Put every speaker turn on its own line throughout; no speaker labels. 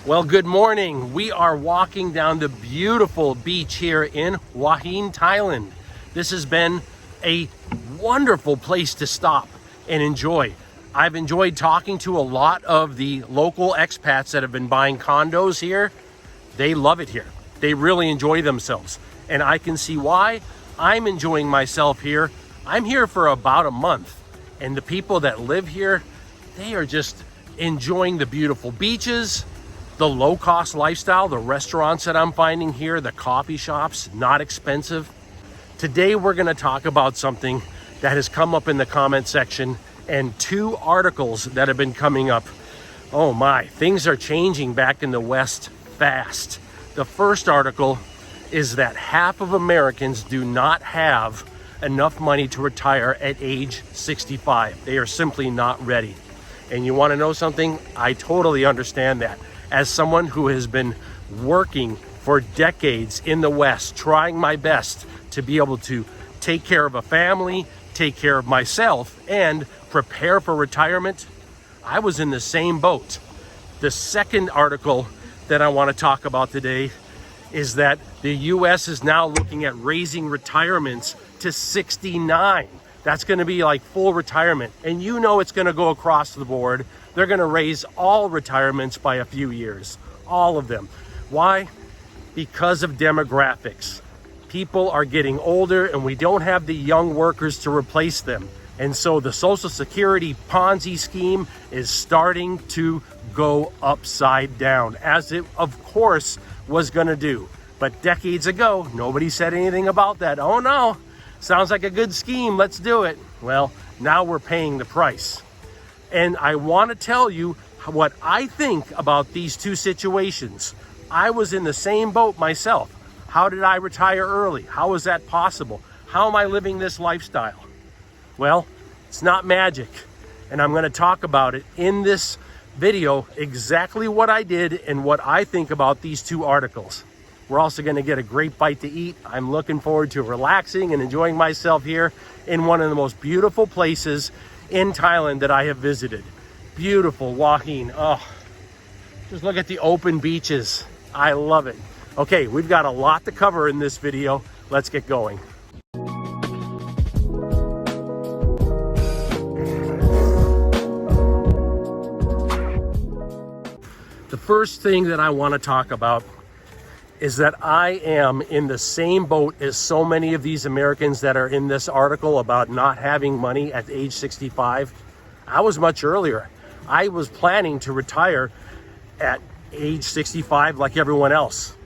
Well, good morning. We are walking down the beautiful beach here in Hua Hin, Thailand. This has been a wonderful place to stop and enjoy. I've enjoyed talking to a lot of the local expats that have been buying condos here. They love it here. They really enjoy themselves. And I can see why. I'm enjoying myself here. I'm here for about a month. And the people that live here, they are just enjoying the beautiful beaches, the low-cost lifestyle, the restaurants that I'm finding here, the coffee shops, not expensive. Today we're going to talk about something that has come up in the comment section and two articles that have been coming up. Oh my, things are changing back in the West fast. The first article is that half of Americans do not have enough money to retire at age 65. They are simply not ready. And you want to know something? I totally understand that. As someone who has been working for decades in the West, trying my best to be able to take care of a family, take care of myself, and prepare for retirement, I was in the same boat. The second article that I want to talk about today is that the US is now looking at raising retirements to 69. That's going to be like full retirement. And you know it's going to go across the board. They're going to raise all retirements by a few years. All of them. Why? Because of demographics. People are getting older and we don't have the young workers to replace them. And so the Social Security Ponzi scheme is starting to go upside down, as it of course was going to do. But decades ago, nobody said anything about that. Oh no, sounds like a good scheme, let's do it. Well, now we're paying the price. And I want to tell you what I think about these two situations. I was in the same boat myself. How did I retire early? How is that possible? How am I living this lifestyle? Well, it's not magic. And I'm going to talk about it in this video, exactly what I did and what I think about these two articles. We're also going to get a great bite to eat. I'm looking forward to relaxing and enjoying myself here in one of the most beautiful places in Thailand that I have visited. Beautiful Hua Hin. Oh, just look at the open beaches. I love it. Okay, we've got a lot to cover in this video. Let's get going. The first thing that I want to talk about is that I am in the same boat as so many of these Americans that are in this article about not having money at age 65. I was much earlier. I was planning to retire at age 65 like everyone else.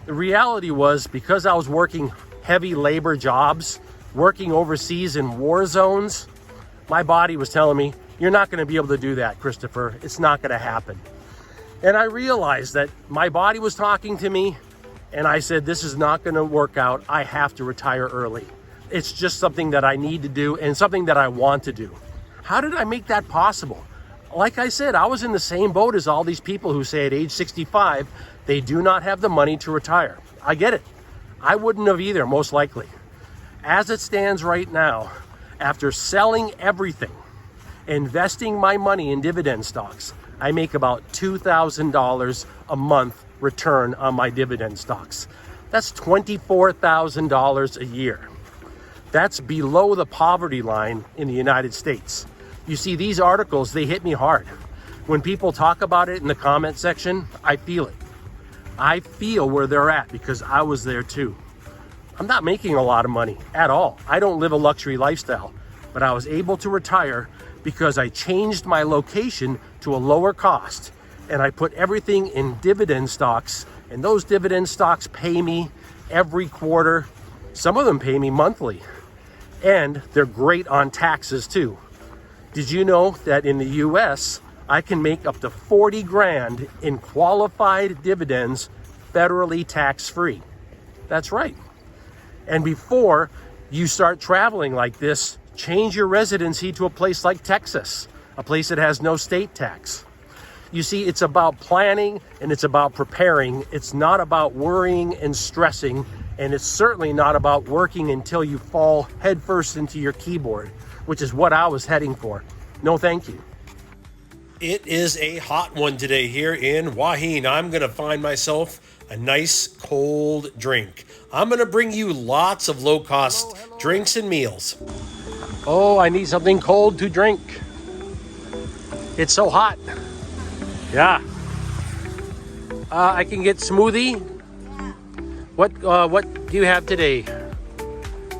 The reality was, because I was working heavy labor jobs, working overseas in war zones, my body was telling me, you're not going to be able to do that, Christopher. It's not going to happen. And I realized that my body was talking to me, and I said, this is not going to work out. I have to retire early. It's just something that I need to do and something that I want to do. How did I make that possible? Like I said, I was in the same boat as all these people who say at age 65, they do not have the money to retire. I get it. I wouldn't have either, most likely. As it stands right now, after selling everything, investing my money in dividend stocks, I make about $2,000 a month return on my dividend stocks. That's $24,000 a year. That's below the poverty line in the United States. You see, these articles, they hit me hard. When people talk about it in the comment section, I feel it. I feel where they're at because I was there too. I'm not making a lot of money at all. I don't live a luxury lifestyle, but I was able to retire because I changed my location to a lower cost. And I put everything in dividend stocks, and those dividend stocks pay me every quarter. Some of them pay me monthly, and they're great on taxes too. Did you know that in the US, I can make up to 40 grand in qualified dividends federally tax-free? That's right. And before you start traveling like this, change your residency to a place like Texas, a place that has no state tax. You see, it's about planning and it's about preparing. It's not about worrying and stressing, and it's certainly not about working until you fall headfirst into your keyboard, which is what I was heading for. No, thank you. It is a hot one today here in Hua Hin. I'm going to find myself a nice cold drink. I'm going to bring you lots of low-cost drinks and meals. Oh, I need something cold to drink. It's so hot. Yeah. I can get smoothie. What do you have today?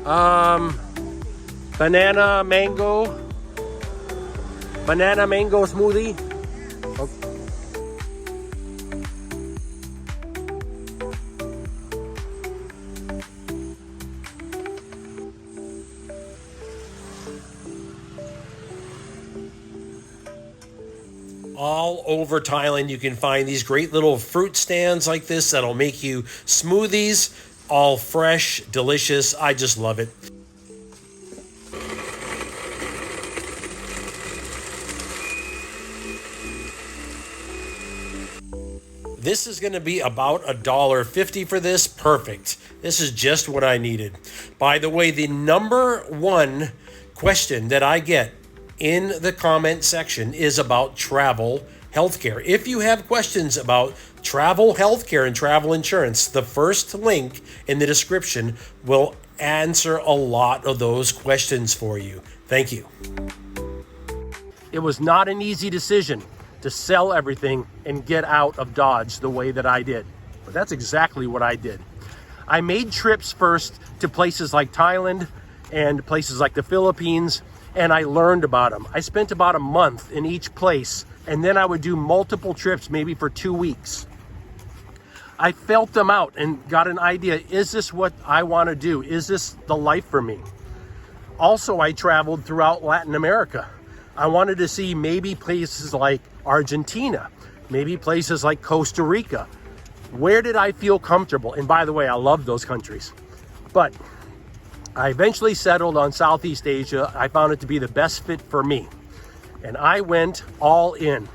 Banana mango smoothie. Okay. All over Thailand, you can find these great little fruit stands like this that'll make you smoothies, all fresh, delicious. I just love it. This is going to be about $1.50 for this. Perfect. This is just what I needed. By the way, the number one question that I get in the comment section is about travel healthcare. If you have questions about travel healthcare and travel insurance, the first link in the description will answer a lot of those questions for you. Thank you. It was not an easy decision to sell everything and get out of Dodge the way that I did. But that's exactly what I did. I made trips first to places like Thailand and places like the Philippines, and I learned about them. I spent about a month in each place, and then I would do multiple trips, maybe for 2 weeks. I felt them out and got an idea, is this what I want to do? Is this the life for me? Also, I traveled throughout Latin America. I wanted to see maybe places like Argentina, maybe places like Costa Rica. Where did I feel comfortable? And by the way, I love those countries. But I eventually settled on Southeast Asia. I found it to be the best fit for me. And I went all in,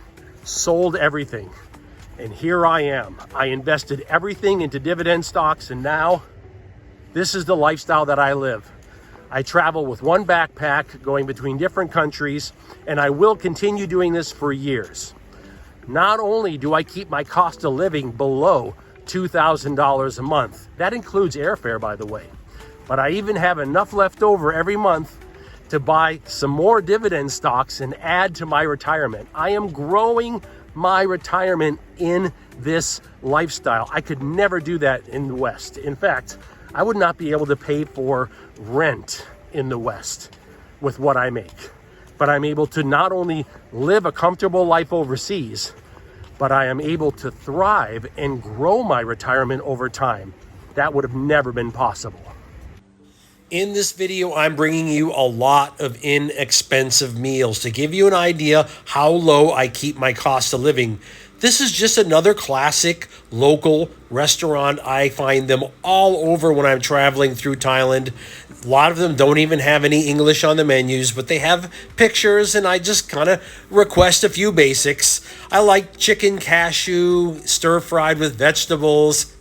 sold everything. And here I am. I invested everything into dividend stocks, and now this is the lifestyle that I live. I travel with one backpack going between different countries, and I will continue doing this for years. Not only do I keep my cost of living below $2,000 a month, that includes airfare, by the way, but I even have enough left over every month to buy some more dividend stocks and add to my retirement. I am growing my retirement in this lifestyle. I could never do that in the West. In fact, I would not be able to pay for rent in the West with what I make. But I'm able to not only live a comfortable life overseas, but I am able to thrive and grow my retirement over time. That would have never been possible. In this video, I'm bringing you a lot of inexpensive meals to give you an idea how low I keep my cost of living. This is just another classic local restaurant. I find them all over when I'm traveling through Thailand. A lot of them don't even have any English on the menus, but they have pictures, and I just kind of request a few basics. I like chicken cashew, stir-fried with vegetables.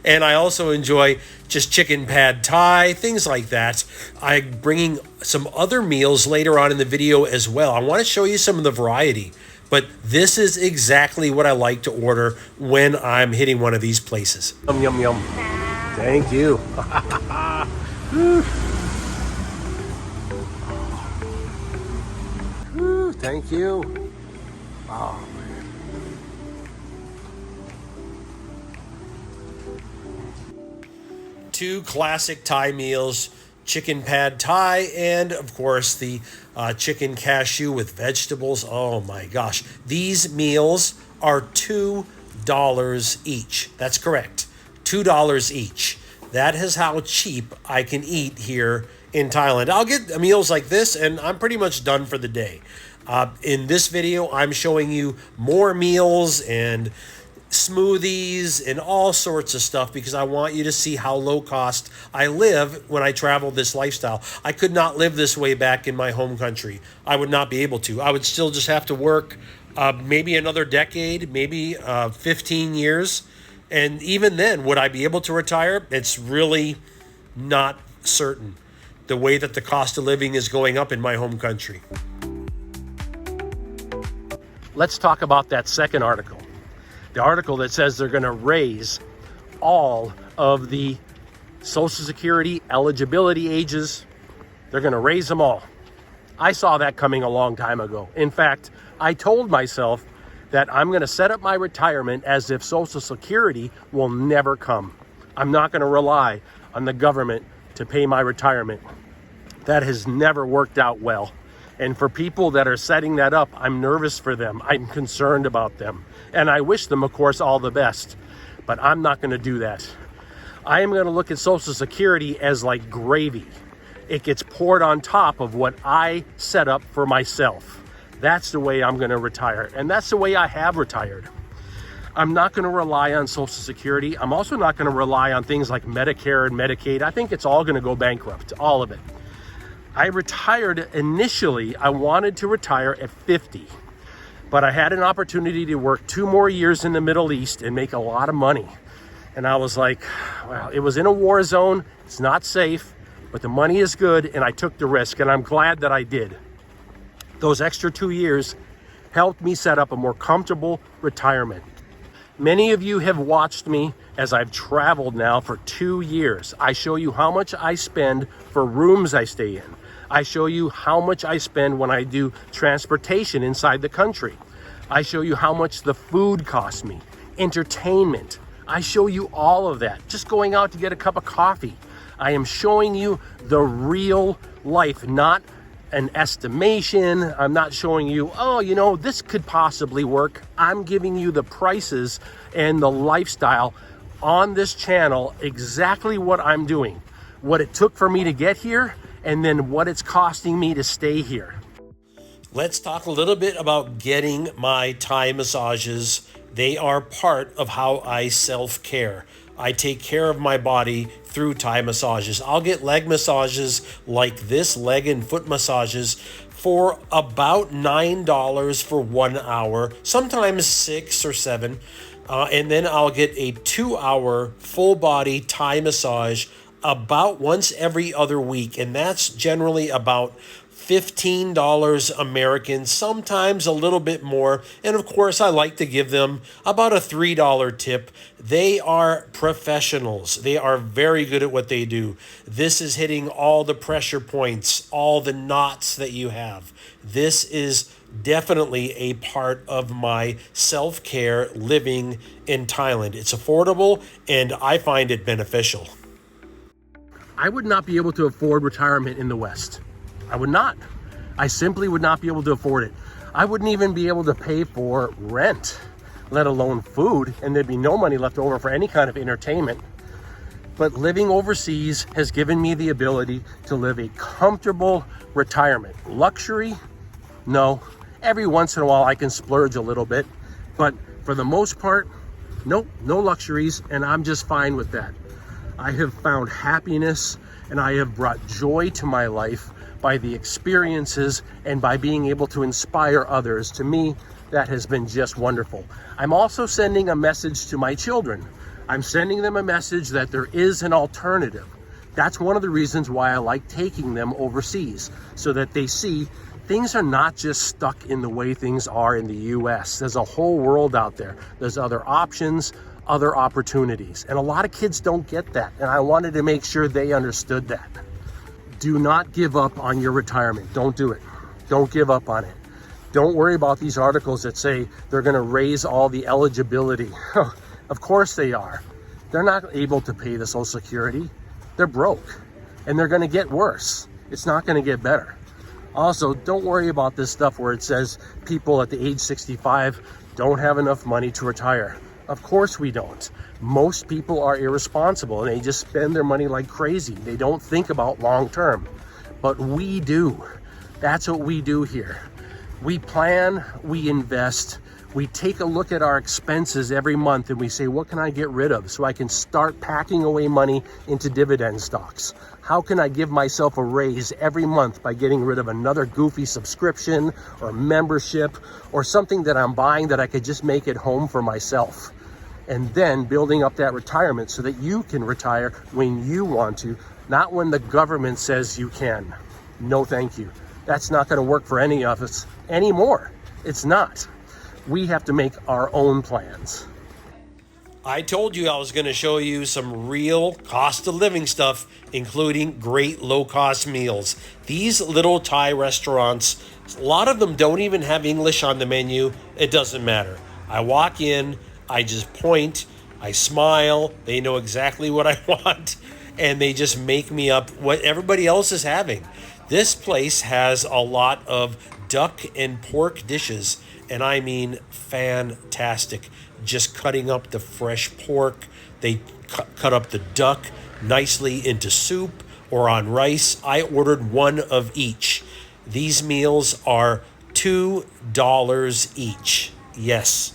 And I also enjoy just chicken pad thai, things like that. I'm bringing some other meals later on in the video as well. I want to show you some of the variety. But this is exactly what I like to order when I'm hitting one of these places. Yum, yum, yum. Thank you. Thank you. Oh, man. Two classic Thai meals. Chicken pad thai, and of course the chicken cashew with vegetables. Oh my gosh. These meals are $2 each. That's correct. $2 each. That is how cheap I can eat here in Thailand. I'll get meals like this and I'm pretty much done for the day. In this video, I'm showing you more meals and smoothies and all sorts of stuff because I want you to see how low cost I live when I travel this lifestyle. I could not live this way back in my home country. I would not be able to. I would still just have to work maybe another decade, maybe 15 years. And even then, would I be able to retire? It's really not certain, the way that the cost of living is going up in my home country. Let's talk about that second article. The article that says they're going to raise all of the Social Security eligibility ages. They're going to raise them all. I saw that coming a long time ago. In fact, I told myself that I'm going to set up my retirement as if Social Security will never come. I'm not going to rely on the government to pay my retirement. That has never worked out well. And for people that are setting that up, I'm nervous for them. I'm concerned about them. And I wish them, of course, all the best. But I'm not going to do that. I am going to look at Social Security as like gravy. It gets poured on top of what I set up for myself. That's the way I'm going to retire. And that's the way I have retired. I'm not going to rely on Social Security. I'm also not going to rely on things like Medicare and Medicaid. I think it's all going to go bankrupt, all of it. I retired initially, I wanted to retire at 50, but I had an opportunity to work 2 more years in the Middle East and make a lot of money. And I was like, well, it was in a war zone, it's not safe, but the money is good, and I took the risk, and I'm glad that I did. Those extra 2 years helped me set up a more comfortable retirement. Many of you have watched me as I've traveled now for 2 years. I show you how much I spend for rooms I stay in. I show you how much I spend when I do transportation inside the country. I show you how much the food costs me, entertainment. I show you all of that. Just going out to get a cup of coffee. I am showing you the real life, not an estimation. I'm not showing you, oh, you know, this could possibly work. I'm giving you the prices and the lifestyle on this channel, exactly what I'm doing, what it took for me to get here, and then what it's costing me to stay here. Let's talk a little bit about getting my Thai massages. They are part of how I self-care. I take care of my body through Thai massages. I'll get leg massages like this, leg and foot massages, for about $9 for 1 hour, sometimes 6 or 7. And then I'll get a 2-hour full body Thai massage about once every other week. And that's generally about $15 American, sometimes a little bit more. And of course, I like to give them about a $3 tip. They are professionals. They are very good at what they do. This is hitting all the pressure points, all the knots that you have. This is definitely a part of my self-care living in Thailand. It's affordable and I find it beneficial. I would not be able to afford retirement in the West. I would not. I simply would not be able to afford it. I wouldn't even be able to pay for rent, let alone food, and there'd be no money left over for any kind of entertainment. But living overseas has given me the ability to live a comfortable retirement. Luxury? No. Every once in a while I can splurge a little bit, but for the most part, nope, no luxuries, and I'm just fine with that. I have found happiness and I have brought joy to my life by the experiences and by being able to inspire others. To me, that has been just wonderful. I'm also sending a message to my children. I'm sending them a message that there is an alternative. That's one of the reasons why I like taking them overseas, so that they see things are not just stuck in the way things are in the US. There's a whole world out there. There's other options, other opportunities. And a lot of kids don't get that. And I wanted to make sure they understood that. Do not give up on your retirement. Don't do it. Don't give up on it. Don't worry about these articles that say they're going to raise all the eligibility. Of course they are. They're not able to pay the Social Security. They're broke. And they're going to get worse. It's not going to get better. Also, don't worry about this stuff where it says people at the age 65 don't have enough money to retire. Of course we don't. Most people are irresponsible and they just spend their money like crazy. They don't think about long term. But we do. That's what we do here. We plan, we invest, we take a look at our expenses every month and we say, what can I get rid of so I can start packing away money into dividend stocks? How can I give myself a raise every month by getting rid of another goofy subscription or membership or something that I'm buying that I could just make at home for myself? And then building up that retirement so that you can retire when you want to, not when the government says you can. No, thank you. That's not going to work for any of us anymore. It's not. we have to make our own plans. I told you I was going to show you some real cost of living stuff, including great low-cost meals. These little Thai restaurants, a lot of them don't even have English on the menu. It doesn't matter. I walk in, I just point, I smile, they know exactly what I want, and they just make me up what everybody else is having. This place has a lot of duck and pork dishes, and I mean fantastic. Just cutting up the fresh pork. They cut up the duck nicely into soup or on rice. I ordered one of each. These meals are $2 each. Yes,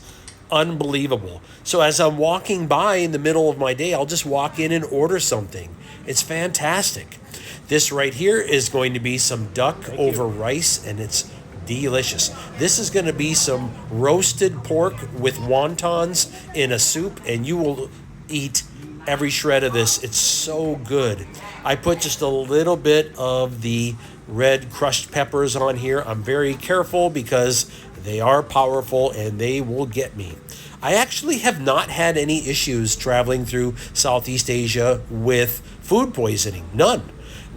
unbelievable. So as I'm walking by in the middle of my day, I'll just walk in and order something. It's fantastic. This right here is going to be some duck over rice, and it's delicious. This is going to be some roasted pork with wontons in a soup, and you will eat every shred of this. It's so good. I put just a little bit of the red crushed peppers on here. I'm very careful because they are powerful and they will get me. I actually have not had any issues traveling through Southeast Asia with food poisoning. None.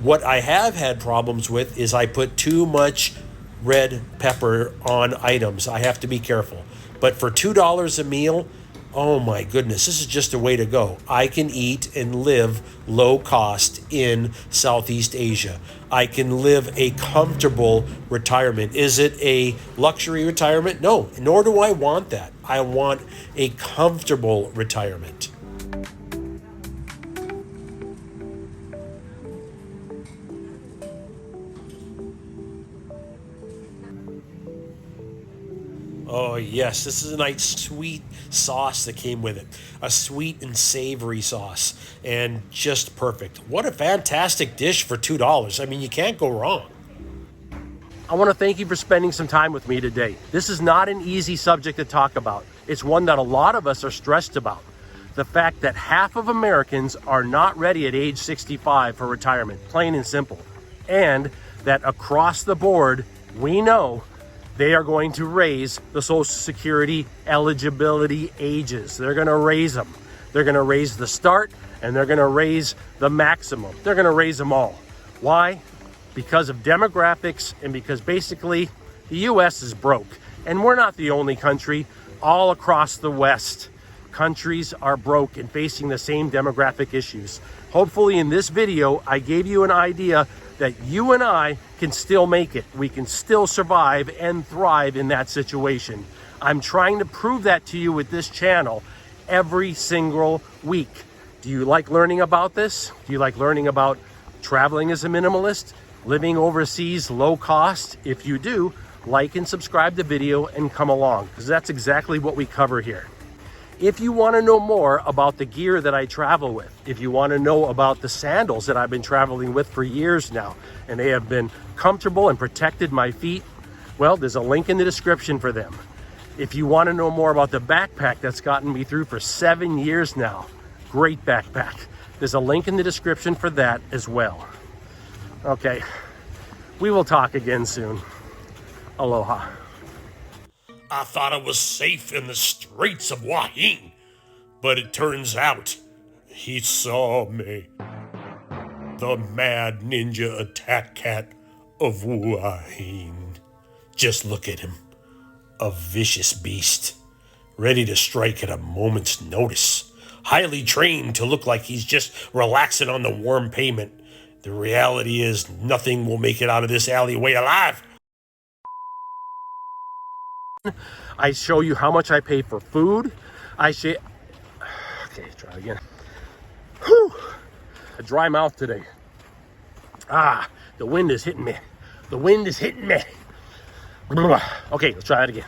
What I have had problems with is I put too much red pepper on items. I have to be careful. But for $2 a meal, oh my goodness, this is just a way to go. I can eat and live low cost in Southeast Asia. I can live a comfortable retirement. Is it a luxury retirement? No, nor do I want that. I want a comfortable retirement. Oh yes, this is a nice sweet sauce that came with it. A sweet and savory sauce, and just perfect. What a fantastic dish for $2. I mean, you can't go wrong. I want to thank you for spending some time with me today. This is not an easy subject to talk about. It's one that a lot of us are stressed about. The fact that half of Americans are not ready at age 65 for retirement, plain and simple. And that across the board, we know they are going to raise the Social Security eligibility ages. They're going to raise them. They're going to raise the start, and they're going to raise the maximum. They're going to raise them all. Why? Because of demographics, and because basically the U.S. is broke. And we're not the only country. All across the West, countries are broke and facing the same demographic issues. Hopefully in this video, I gave you an idea that you and I can still make it. We can still survive and thrive in that situation. I'm trying to prove that to you with this channel every single week. Do you like learning about this? Do you like learning about traveling as a minimalist, living overseas low cost? If you do, like and subscribe the video and come along, because that's exactly what we cover here. If you want to know more about the gear that I travel with, if you want to know about the sandals that I've been traveling with for years now, and they have been comfortable and protected my feet, well, there's a link in the description for them. If you want to know more about the backpack that's gotten me through for 7 years now, great backpack, there's a link in the description for that as well. Okay, we will talk again soon. Aloha.
I thought I was safe in the streets of Hua Hin, but it turns out he saw me. The mad ninja attack cat of Hua Hin. Just look at him. A vicious beast, ready to strike at a moment's notice. Highly trained to look like he's just relaxing on the warm pavement. The reality is nothing will make it out of this alleyway alive.
I show you how much I pay for food. Okay, try it again. Whew. A dry mouth today. The wind is hitting me. The wind is hitting me. Okay, let's try it again.